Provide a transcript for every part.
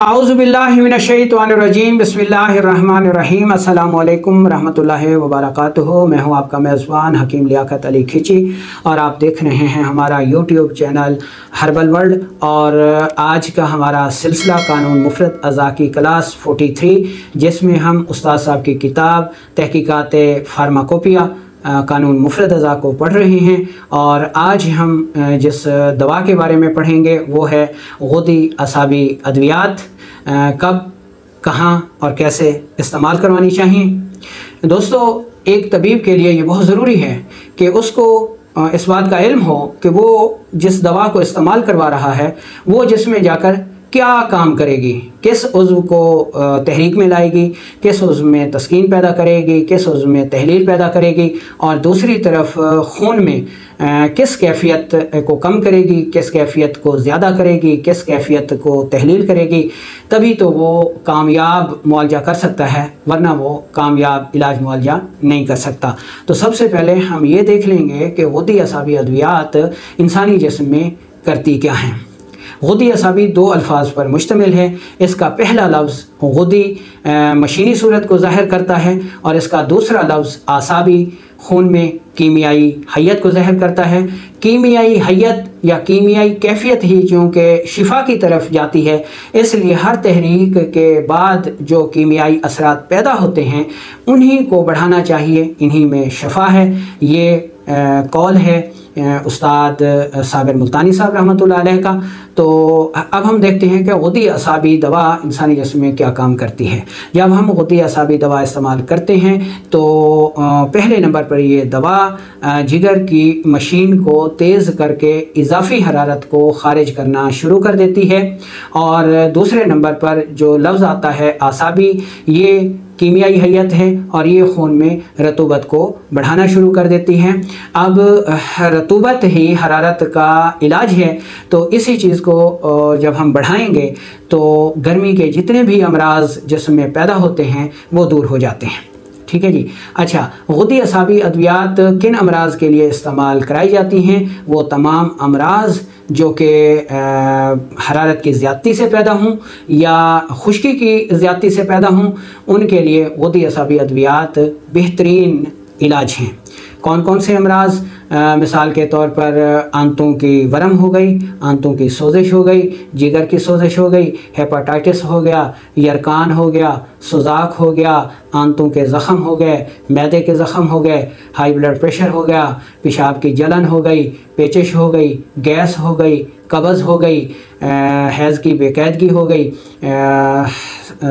औज़ुबिल्लाहिमिनश्शैतानिर्रजीम बिस्मिल्लाहिर्रहमानिर्रहीम अस्सलामु अलैकुम रहमतुल्लाहि व बरकातुहू। मैं हूँ आपका मेज़बान हकीम लियाकत अली खिची और आप देख रहे हैं हमारा यूट्यूब चैनल हर्बल वर्ल्ड। और आज का हमारा सिलसिला कानून मुफ़रद अज़ा की क्लास 43, जिसमें हम उस्ताद साहब की किताब तहकीकात फार्माकोपिया कानून मुफ़रद अज़ा को पढ़ रहे हैं। और आज हम जिस दवा के बारे में पढ़ेंगे वो है गुदी असाबी अद्वियात। कब, कहाँ और कैसे इस्तेमाल करवानी चाहिए। दोस्तों, एक तबीब के लिए ये बहुत ज़रूरी है कि उसको इस बात का इल्म हो कि वो जिस दवा को इस्तेमाल करवा रहा है वो जिसमें जाकर क्या काम करेगी, किस उज़्व को तहरीक में लाएगी, किस उज़्व में तस्कीन पैदा करेगी, किस उज़्व में तहलील पैदा करेगी, और दूसरी तरफ खून में किस कैफियत को कम करेगी, किस कैफियत को ज़्यादा करेगी, किस कैफियत को तहलील करेगी। तभी तो वो कामयाब मुआलजा कर सकता है, वरना वो कामयाब इलाज मुआलजा नहीं कर सकता। तो सबसे पहले हम ये देख लेंगे कि गुदी असाबी अद्वियात इंसानी जिस्म में करती क्या हैं। गुदी असाबी दो अल्फाज पर मुश्तमिल है। इसका पहला लफ्ज़ गुदी मशीनी सूरत को ज़ाहिर करता है और इसका दूसरा लफ्ज़ आसाबी खून में कीमियाई हैयत को ज़ाहिर करता है। कीमियाई हैयत या कीमियाई कैफियत ही चूँकि शिफा की तरफ जाती है, इसलिए हर तहरीक के बाद जो कीमियाई असरात पैदा होते हैं उन्हीं को बढ़ाना चाहिए, इन्हीं में शफा है। ये कौल है उस्ताद साबिर मुल्तानी साहब रहमतुल्लाह अलैह का। तो अब हम देखते हैं कि गुदी असाबी दवा इंसानी जिस्म में क्या काम करती है। जब हम गुदी असाबी दवा इस्तेमाल करते हैं तो पहले नंबर पर ये दवा जिगर की मशीन को तेज़ करके इजाफ़ी हरारत को ख़ारिज करना शुरू कर देती है। और दूसरे नंबर पर जो लफ्ज़ आता है आसाबी, ये कीमियाई हैयत है और ये खून में रतूबत को बढ़ाना शुरू कर देती हैं। अब रतूबत ही हरारत का इलाज है, तो इसी चीज़ को जब हम बढ़ाएंगे तो गर्मी के जितने भी अमराज जिस्म में पैदा होते हैं वो दूर हो जाते हैं। ठीक है जी। अच्छा, गुदी असाबी अद्वियात किन अमराज के लिए इस्तेमाल कराई जाती हैं? वो तमाम अमराज जो कि हरारत की ज़्यादती से पैदा हों या खुश्की की ज़्यादती से पैदा हों, उनके लिए गुदी असाबी अद्वियात बेहतरीन इलाज हैं। कौन कौन से अमराज? मिसाल के तौर पर आंतों की वरम हो गई, आंतों की सोजिश हो गई, जिगर की सोजिश हो गई, हेपाटाइटिस हो गया, यरकान हो गया, सुजाक हो गया, आंतों के ज़ख़म हो गए, मैदे के ज़ख़म हो गए, हाई ब्लड प्रेशर हो गया, पेशाब की जलन हो गई, पेचिश हो गई, गैस हो गई, कब्ज़ हो गई, हैज़ की बेकायदगी हो गई,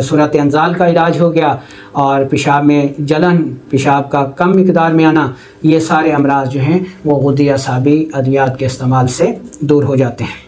सूरत अंजाल का इलाज हो गया, और पेशाब में जलन, पेशाब का कम मिकदार में आना, ये सारे अमराज जो हैं वो गुदी असाबी अद्वियात के इस्तेमाल से दूर हो जाते हैं।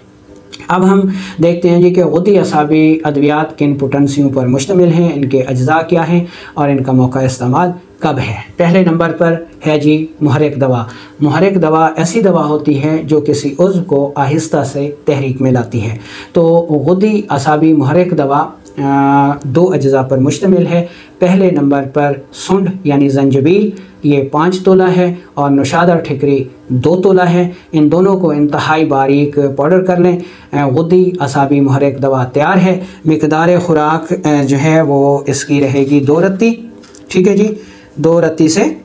अब हम देखते हैं जी कि गुदी असाबी अद्वियात किन पोटेंसियों पर मुश्तमिल हैं, इनके अज्जा क्या हैं और इनका मौका इस्तेमाल कब है। पहले नंबर पर है जी मुहर्रिक दवा। मुहर्रिक दवा ऐसी दवा होती है जो किसी उज़्व को आहिस्ता से तहरीक में लाती है। तो गुदी असाबी मुहर्रिक दवा दो अज्जा पर मुश्तमिल है। पहले नंबर पर सुंड यानी जंजबील, ये 5 तोला है, और नुशादर ठिकरी 2 तोला है। इन दोनों को इंतहाई बारीक पाउडर कर लें। गुदी असाबी मुहर्रिक दवा तैयार है। मिकदार खुराक जो है वो इसकी रहेगी 2 रत्ती। ठीक है जी, 2 रत्ती से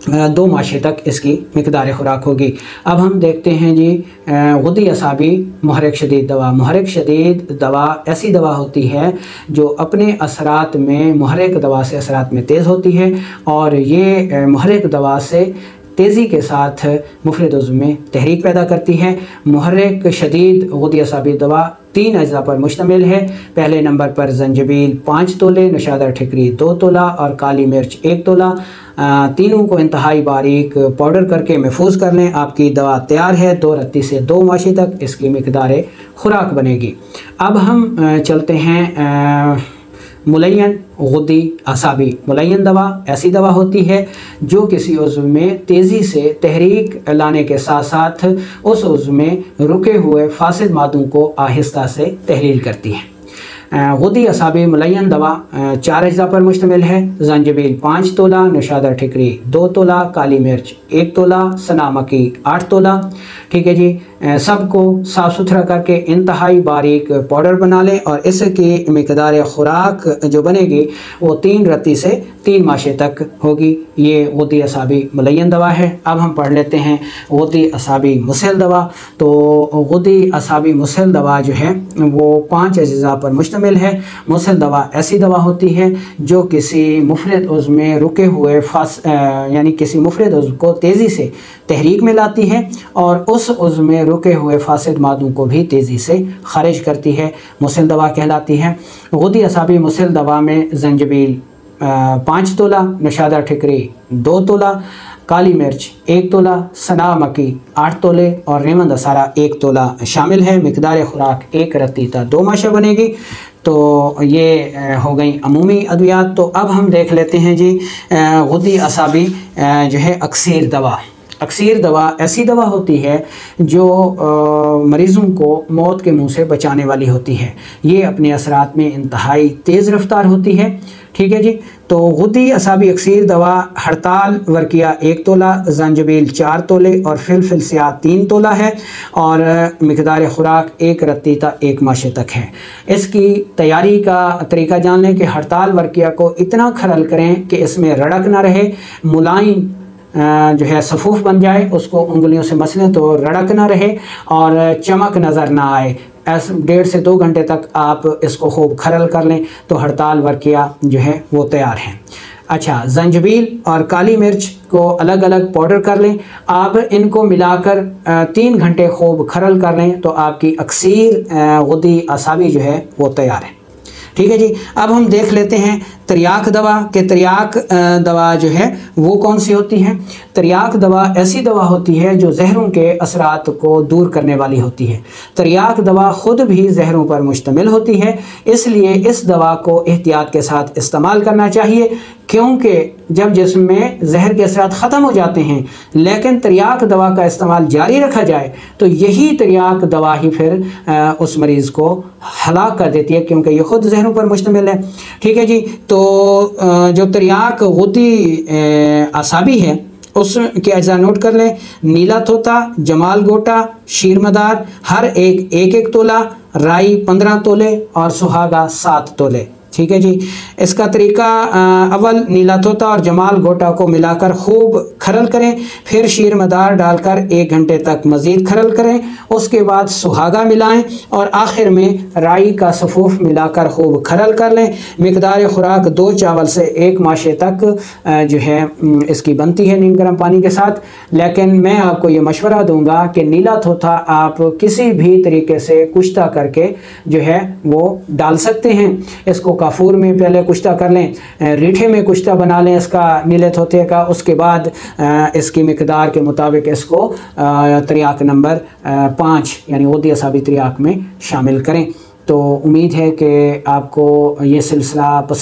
2 माशे तक इसकी मिकदार खुराक होगी। अब हम देखते हैं जी गुदी असाबी मुहर्रिक शदीद दवा। मुहर्रिक शदीद दवा ऐसी दवा होती है जो अपने असरात में मुहर्रिक दवा से असरात में तेज़ होती है, और ये मुहर्रिक दवा से तेज़ी के साथ मुफ़रद उज़्व में तहरीक पैदा करती है। मुहर्रिक शदीद गुदी असाबी दवा 3 अज्जा पर मुश्तमिल है। पहले नंबर पर जंजबील 5 तोले, नशादर ठिकरी 2 तोला और काली मिर्च 1 तोला। तीनों को इंतहाई बारीक पाउडर करके महफूज कर लें। आपकी दवा तैयार है। 2 रत्ती से 2 माशी तक इसकी मिकदार खुराक बनेगी। अब हम चलते हैं मुलय्यन गुदी असाबी। मुलय्यन दवा ऐसी दवा होती है जो किसी उज़्व में तेज़ी से तहरीक लाने के साथ साथ उस उज़्व में रुके हुए फासिद मादों को आहिस्ता से तहलील करती है। गुदी असाबी मुलय्यन दवा 4 अज्जा पर मुश्तमिल है। जंजबील 5 तोला, नशादर ठिकरी 2 तोला, काली मिर्च 1 तोला, सना मकी 8 तोला। ठीक है जी। सबको साफ़ सुथरा करके इंतहाई बारीक पाउडर बना लें और इसकी मिकदार ख़ुराक जो बनेगी वो 3 रत्ती से 3 माशे तक होगी। ये गुद्दी असाबी मुलय्यन दवा है। अब हम पढ़ लेते हैं गुद्दी असाबी मुस्हिल दवा। तो गुद्दी असाबी मुस्हिल दवा जो है वो 5 अज़्ज़ा पर मुश्तमिल है। मुस्हिल दवा ऐसी दवा होती है जो किसी मुफरद उज़्व में रुके हुए यानी किसी मुफरद उज़्व को तेज़ी से तहरीक में लाती है और उस उज़्व में रुके हुए फासिद मादों को भी तेज़ी से खारिज करती है, मुस्हिल दवा कहलाती है। गुद्दी असाबी मुस्हिल दवा में जंजबील 5 तोला, नशादा ठिकरी 2 तोला, काली मिर्च 1 तोला, सना मक्की 8 तोले और रेमंद असारा 1 तोला शामिल है। मिकदार खुराक 1 रत्ती ता 2 माशा बनेगी। तो ये हो गई अमूमी अद्वियात। तो अब हम देख लेते हैं जी गुद्दी असाबी जो है अक्सीर दवा। अक्सीर दवा ऐसी दवा होती है जो मरीज़ों को मौत के मुंह से बचाने वाली होती है। ये अपने असरात में इंतहाई तेज़ रफ्तार होती है। ठीक है जी। तो गुद्दी असाबी अक्सीर दवा हड़ताल वर्किया 1 तोला, जंजबील 4 तोले और फिलफिल स्याह 3 तोला है और मिकदार खुराक 1 रत्ती ता 1 माशे तक है। इसकी तैयारी का तरीका जान लें कि हड़ताल वर्किया को इतना खरल करें कि इसमें रड़क ना रहे, मुलायम जो है सफ़ूफ बन जाए, उसको उंगलियों से मसलें तो रड़क ना रहे और चमक नज़र ना आए। 1.5 से 2 घंटे तक आप इसको खूब खरल कर लें तो हड़ताल वर्किया जो है वो तैयार है। अच्छा, जंजबील और काली मिर्च को अलग अलग पाउडर कर लें। आप इनको मिलाकर 3 घंटे खूब खरल कर लें तो आपकी अक्सीर गुद्दी असाबी जो है वो तैयार है। ठीक है जी। अब हम देख लेते हैं तरियाक दवा के तरियाक दवा जो है वो कौन सी होती है। तरियाक दवा ऐसी दवा होती है जो जहरों के असरात को दूर करने वाली होती है। तरियाक दवा ख़ुद भी जहरों पर मुश्तमिल होती है, इसलिए इस दवा को एहतियात के साथ इस्तेमाल करना चाहिए, क्योंकि जब जिस्म में जहर के असरात ख़त्म हो जाते हैं लेकिन तरियाक दवा का इस्तेमाल जारी रखा जाए तो यही तरियाक दवा ही फिर उस मरीज़ को हलाक कर देती है, क्योंकि ये ख़ुद जहरों पर मुश्तमिल है। ठीक है जी। तो जो तरियाक गुद्दी असाबी है उसके अज्जा नोट कर लें। नीला तोता, जमाल गोटा, शीर मदार हर एक 1-1 तोला, राई 15 तोले और सुहागा 7 तोले। ठीक है जी। इसका तरीका अव्वल नीला तोता और जमाल गोटा को मिलाकर खूब खरल करें, फिर शीर मदार डालकर 1 घंटे तक मज़ीद खरल करें, उसके बाद सुहागा मिलाएं और आखिर में राई का सफ़ूफ मिलाकर खूब खरल कर लें। मिकदार खुराक 2 चावल से 1 माशे तक जो है इसकी बनती है नीम गर्म पानी के साथ। लेकिन मैं आपको ये मशवरा दूंगा कि नीला तोता आप किसी भी तरीके से कुश्ता करके जो है वो डाल सकते हैं। इसको काफूर में पहले कुश्ता कर लें, रीठे में कुश्ता बना लें इसका नीले तोते का, उसके बाद इसकी मिकदार के मुताबिक इसको तरियाक नंबर 5 यानी गुद्दी असाबी तरियाक में शामिल करें। तो उम्मीद है कि आपको ये सिलसिला पसंद